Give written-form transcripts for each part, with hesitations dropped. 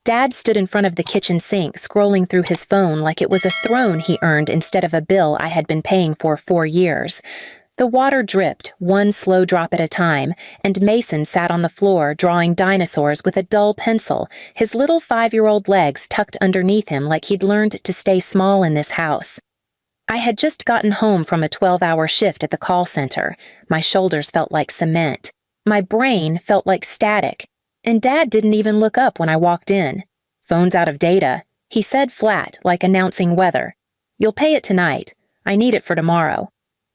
Dad stood in front of the kitchen sink, scrolling through his phone like it was a throne he earned instead of a bill I had been paying for 4 years. The water dripped, one slow drop at a time, and Mason sat on the floor drawing dinosaurs with a dull pencil, his little 5-year-old legs tucked underneath him like he'd learned to stay small in this house. I had just gotten home from a 12-hour shift at the call center. My shoulders felt like cement. My brain felt like static. And Dad didn't even look up when I walked in. "Phone's out of data," he said flat, like announcing weather. "You'll pay it tonight. I need it for tomorrow."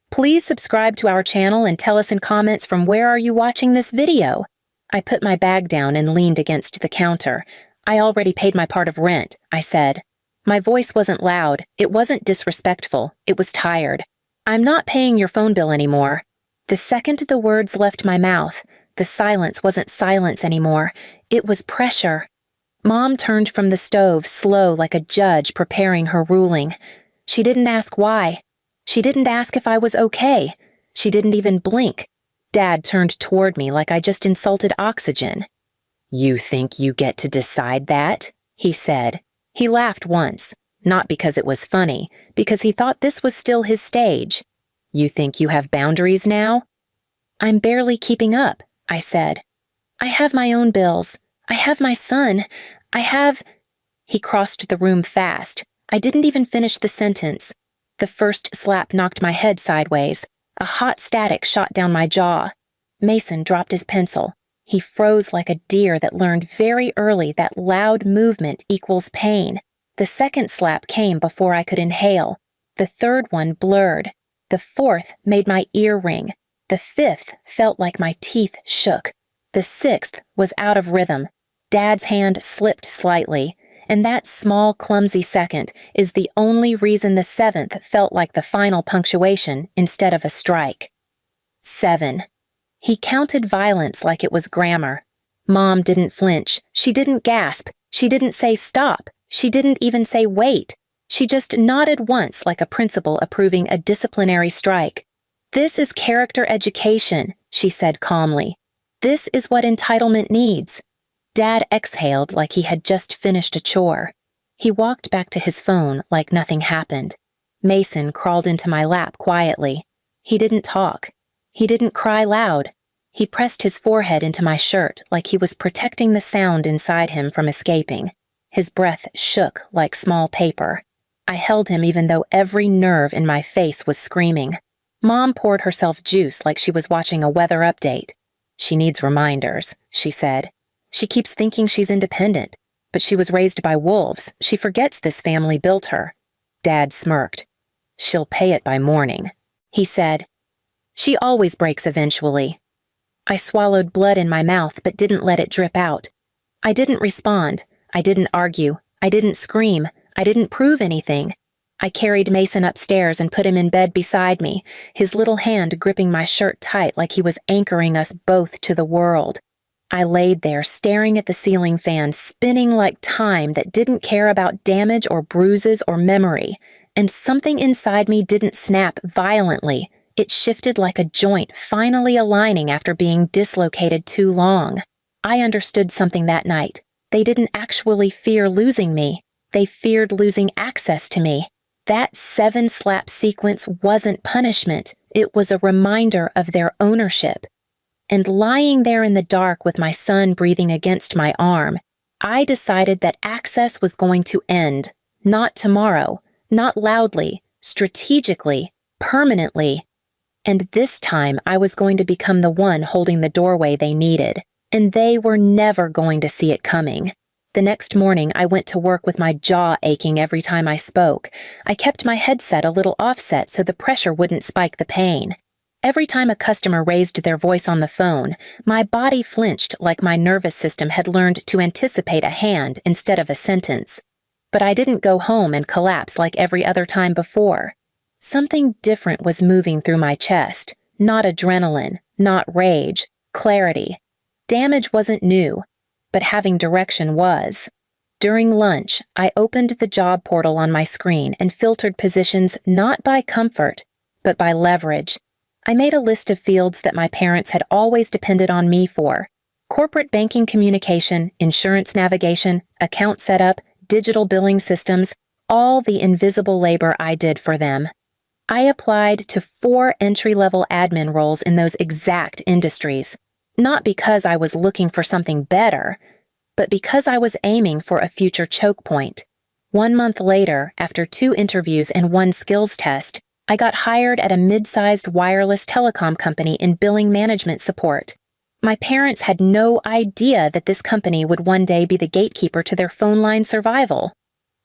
Please subscribe to our channel and tell us in comments from where are you watching this video. I put my bag down and leaned against the counter. "I already paid my part of rent," I said. My voice wasn't loud, it wasn't disrespectful, it was tired. "I'm not paying your phone bill anymore." The second the words left my mouth, the silence wasn't silence anymore, it was pressure. Mom turned from the stove, slow like a judge preparing her ruling. She didn't ask why. She didn't ask if I was okay. She didn't even blink. Dad turned toward me like I just insulted oxygen. "You think you get to decide that?" he said. He laughed once, not because it was funny, because he thought this was still his stage. "You think you have boundaries now?" "I'm barely keeping up," I said. "I have my own bills. I have my son. I have—" He crossed the room fast. I didn't even finish the sentence. The first slap knocked my head sideways. A hot static shot down my jaw. Mason dropped his pencil. He froze like a deer that learned very early that loud movement equals pain. The second slap came before I could inhale. The third one blurred. The fourth made my ear ring. The fifth felt like my teeth shook. The sixth was out of rhythm. Dad's hand slipped slightly, and that small, clumsy second is the only reason the seventh felt like the final punctuation instead of a strike. 7. He counted violence like it was grammar. Mom didn't flinch. She didn't gasp. She didn't say stop. She didn't even say wait. She just nodded once like a principal approving a disciplinary strike. "This is character education," she said calmly. "This is what entitlement needs." Dad exhaled like he had just finished a chore. He walked back to his phone like nothing happened. Mason crawled into my lap quietly. He didn't talk. He didn't cry loud. He pressed his forehead into my shirt like he was protecting the sound inside him from escaping. His breath shook like small paper. I held him even though every nerve in my face was screaming. Mom poured herself juice like she was watching a weather update. "She needs reminders," she said. "She keeps thinking she's independent, but she was raised by wolves. She forgets this family built her." Dad smirked. "She'll pay it by morning," he said. "She always breaks eventually." I swallowed blood in my mouth but didn't let it drip out. I didn't respond. I didn't argue. I didn't scream. I didn't prove anything. I carried Mason upstairs and put him in bed beside me, his little hand gripping my shirt tight like he was anchoring us both to the world. I laid there staring at the ceiling fan, spinning like time that didn't care about damage or bruises or memory, and something inside me didn't snap violently. It shifted like a joint finally aligning after being dislocated too long. I understood something that night. They didn't actually fear losing me. They feared losing access to me. That 7-slap sequence wasn't punishment. It was a reminder of their ownership. And lying there in the dark with my son breathing against my arm, I decided that access was going to end. Not tomorrow, not loudly, strategically, permanently. And this time I was going to become the one holding the doorway they needed. And they were never going to see it coming. The next morning, I went to work with my jaw aching every time I spoke. I kept my headset a little offset so the pressure wouldn't spike the pain. Every time a customer raised their voice on the phone, my body flinched like my nervous system had learned to anticipate a hand instead of a sentence. But I didn't go home and collapse like every other time before. Something different was moving through my chest. Not adrenaline, not rage, clarity. Damage wasn't new, but having direction was. During lunch, I opened the job portal on my screen and filtered positions not by comfort, but by leverage. I made a list of fields that my parents had always depended on me for: corporate banking communication, insurance navigation, account setup, digital billing systems, all the invisible labor I did for them. I applied to 4 entry-level admin roles in those exact industries, not because I was looking for something better, but because I was aiming for a future choke point. 1 month later, after 2 interviews and 1 skills test, I got hired at a mid-sized wireless telecom company in billing management support. My parents had no idea that this company would one day be the gatekeeper to their phone line survival.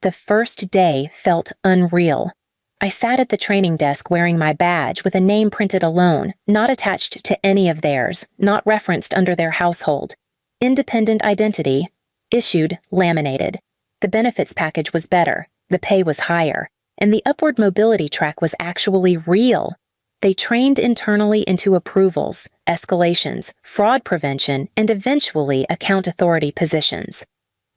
The first day felt unreal. I sat at the training desk wearing my badge with a name printed alone, not attached to any of theirs, not referenced under their household. Independent identity, issued, laminated. The benefits package was better, the pay was higher, and the upward mobility track was actually real. They trained internally into approvals, escalations, fraud prevention, and eventually account authority positions.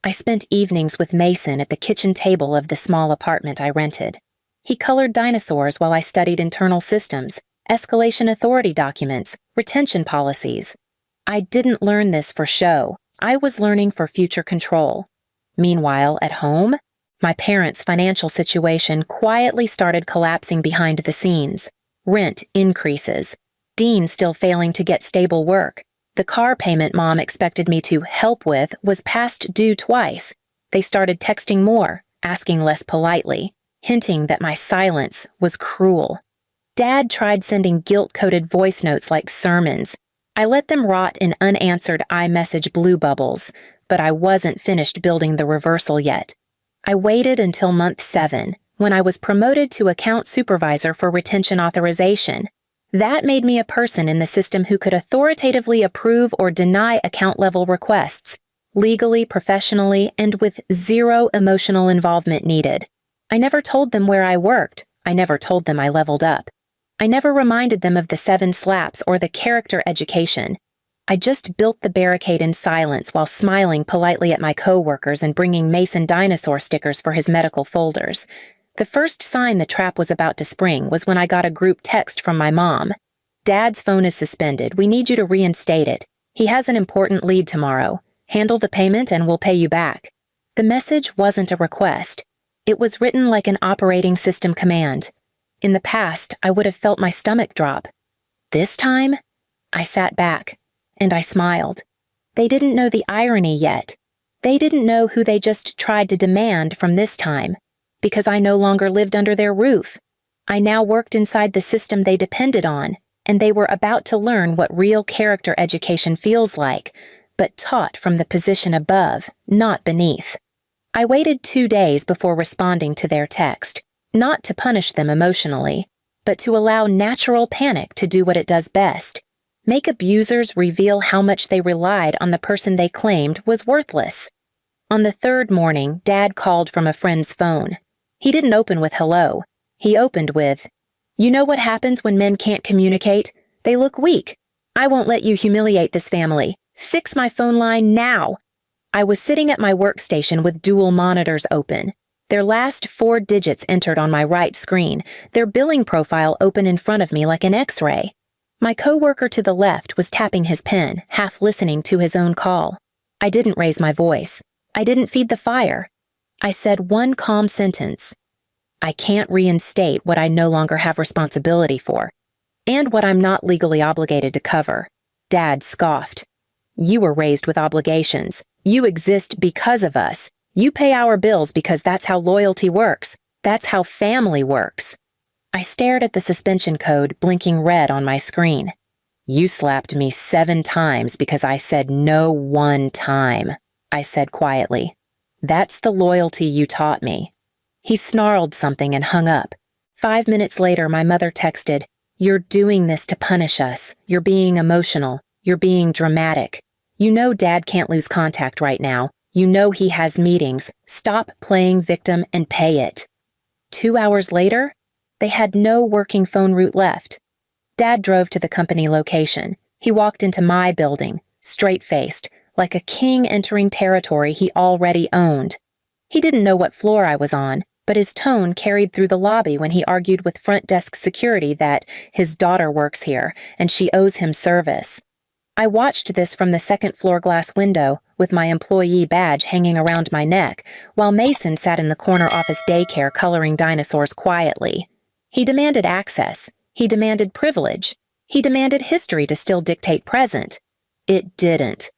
I spent evenings with Mason at the kitchen table of the small apartment I rented. He colored dinosaurs while I studied internal systems, escalation authority documents, retention policies. I didn't learn this for show. I was learning for future control. Meanwhile, at home, my parents' financial situation quietly started collapsing behind the scenes. Rent increases. Dean still failing to get stable work. The car payment Mom expected me to help with was past due twice. They started texting more, asking less politely, hinting that my silence was cruel. Dad tried sending guilt-coated voice notes like sermons. I let them rot in unanswered iMessage blue bubbles, but I wasn't finished building the reversal yet. I waited until month 7, when I was promoted to account supervisor for retention authorization. That made me a person in the system who could authoritatively approve or deny account-level requests, legally, professionally, and with zero emotional involvement needed. I never told them where I worked. I never told them I leveled up. I never reminded them of the 7 slaps or the character education. I just built the barricade in silence while smiling politely at my coworkers and bringing Mason dinosaur stickers for his medical folders. The first sign the trap was about to spring was when I got a group text from my mom. Dad's phone is suspended. We need you to reinstate it. He has an important lead tomorrow. Handle the payment and we'll pay you back. The message wasn't a request. It was written like an operating system command. In the past, I would have felt my stomach drop. This time, I sat back, and I smiled. They didn't know the irony yet. They didn't know who they just tried to demand from this time, because I no longer lived under their roof. I now worked inside the system they depended on, and they were about to learn what real character education feels like, but taught from the position above, not beneath. I waited 2 days before responding to their text, not to punish them emotionally, but to allow natural panic to do what it does best. Make abusers reveal how much they relied on the person they claimed was worthless. On the 3rd morning, Dad called from a friend's phone. He didn't open with hello. He opened with, "You know what happens when men can't communicate? They look weak. I won't let you humiliate this family. Fix my phone line now." I was sitting at my workstation with dual monitors open. Their last 4 digits entered on my right screen, their billing profile open in front of me like an X-ray. My coworker to the left was tapping his pen, half listening to his own call. I didn't raise my voice. I didn't feed the fire. I said one calm sentence. I can't reinstate what I no longer have responsibility for, and what I'm not legally obligated to cover. Dad scoffed. You were raised with obligations. You exist because of us. You pay our bills because that's how loyalty works. That's how family works. I stared at the suspension code blinking red on my screen. You slapped me 7 times because I said no 1 time, I said quietly. That's the loyalty you taught me. He snarled something and hung up. 5 minutes later, my mother texted, "You're doing this to punish us. You're being emotional. You're being dramatic. You know Dad can't lose contact right now. You know he has meetings. Stop playing victim and pay it." 2 hours later, they had no working phone route left. Dad drove to the company location. He walked into my building, straight-faced, like a king entering territory he already owned. He didn't know what floor I was on, but his tone carried through the lobby when he argued with front desk security that his daughter works here and she owes him service. I watched this from the second-floor glass window, with my employee badge hanging around my neck, while Mason sat in the corner office daycare coloring dinosaurs quietly. He demanded access. He demanded privilege. He demanded history to still dictate present. It didn't.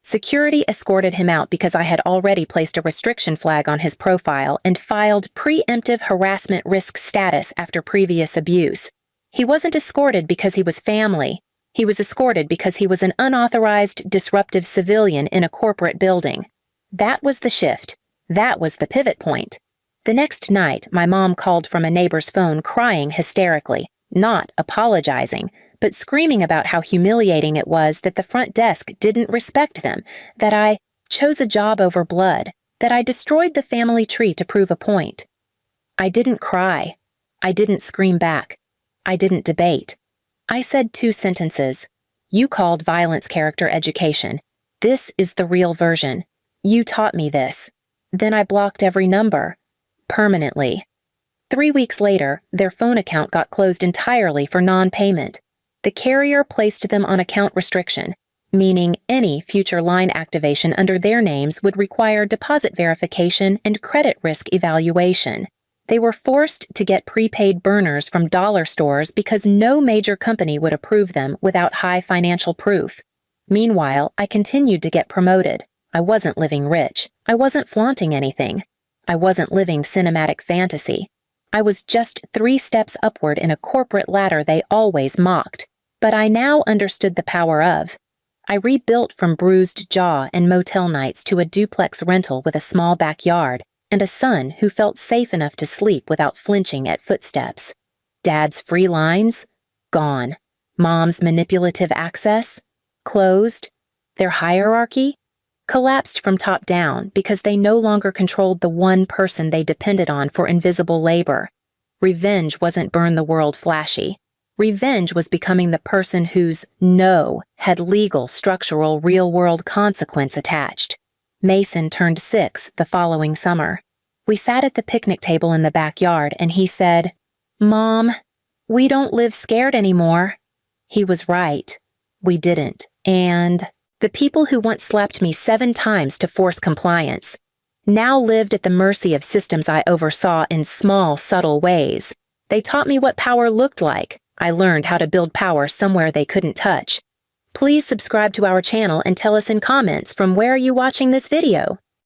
Security escorted him out because I had already placed a restriction flag on his profile and filed preemptive harassment risk status after previous abuse. He wasn't escorted because he was family. He was escorted because he was an unauthorized, disruptive civilian in a corporate building. That was the shift. That was the pivot point. The next night, my mom called from a neighbor's phone crying hysterically, not apologizing, but screaming about how humiliating it was that the front desk didn't respect them, that I chose a job over blood, that I destroyed the family tree to prove a point. I didn't cry. I didn't scream back. I didn't debate. I said 2 sentences. You called violence character education. This is the real version. You taught me this. Then I blocked every number. Permanently. 3 weeks later, their phone account got closed entirely for non-payment. The carrier placed them on account restriction, meaning any future line activation under their names would require deposit verification and credit risk evaluation. They were forced to get prepaid burners from dollar stores because no major company would approve them without high financial proof. Meanwhile, I continued to get promoted. I wasn't living rich. I wasn't flaunting anything. I wasn't living cinematic fantasy. I was just 3 steps upward in a corporate ladder they always mocked. But I now understood the power of. I rebuilt from bruised jaw and motel nights to a duplex rental with a small backyard and a son who felt safe enough to sleep without flinching at footsteps. Dad's free lines? Gone. Mom's manipulative access? Closed. Their hierarchy? Collapsed from top down because they no longer controlled the one person they depended on for invisible labor. Revenge wasn't burn the world flashy. Revenge was becoming the person whose no had legal, structural, real-world consequence attached. Mason turned 6 the following summer. We sat at the picnic table in the backyard and he said, "Mom, we don't live scared anymore." He was right. We didn't. And the people who once slapped me 7 times to force compliance now lived at the mercy of systems I oversaw in small, subtle ways. They taught me what power looked like. I learned how to build power somewhere they couldn't touch. Please subscribe to our channel and tell us in comments from where are you watching this video.